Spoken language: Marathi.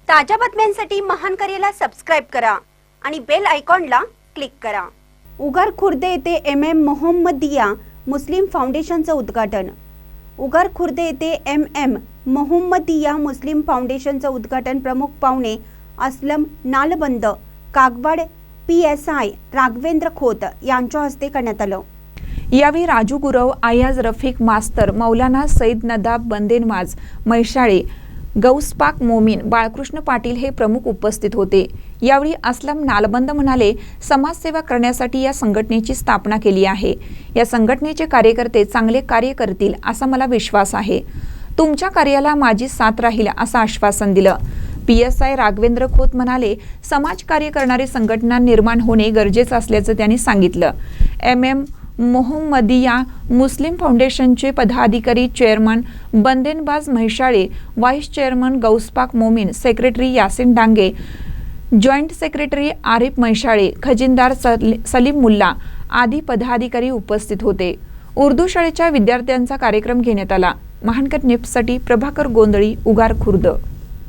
ताज्या बातम्यांसाठी महान करेला सबस्क्राइब करा आणि बेल आयकॉनला क्लिक करा। उगार खुर्द येथे MM मोहम्मदिया मुस्लिम फाउंडेशनचं उद्घाटन। उगार खुर्द येथे MM मोहम्मदिया मुस्लिम फाउंडेशनचं उद्घाटन प्रमुख पाहुणे असलम नालबंद, कागवाड PSI राघवेंद्र खोत यांच्या हस्ते करण्यात आलं। यावेळी राजू गुरव, आयाज रफिक मास्तर, मौलाना सईद नदाब बंदेनवाज, मैशाळे, गौसपाक मोमीन, बाळकृष्ण पाटील हे प्रमुख उपस्थित होते। यावेळी असलम नालबंद म्हणाले, समाजसेवा करण्यासाठी या संघटनेची स्थापना केली आहे। या संघटनेचे कार्यकर्ते चांगले कार्य करतील असा मला विश्वास आहे। तुमच्या कार्याला माझी साथ राहील असं आश्वासन दिलं। PSI राघवेंद्र खोत म्हणाले, समाजकार्य करणारी संघटना निर्माण होणे गरजेचं असल्याचं त्यांनी सांगितलं। MM मोहम्मदिया मुस्लिम फाउंडेशनचे पदाधिकारी chairman Bandenbaz Mhaishale, vice chairman Gauspak Momin, secretary Yasin Dange, joint secretary Arif Mhaishale, खजिनदार सलीम मुल्ला आदी पदाधिकारी उपस्थित होते। उर्दू शाळेच्या विद्यार्थ्यांचा कार्यक्रम घेण्यात आला। महानकर न्यूजसाठी प्रभाकर गोंधळी, उगार खुर्द।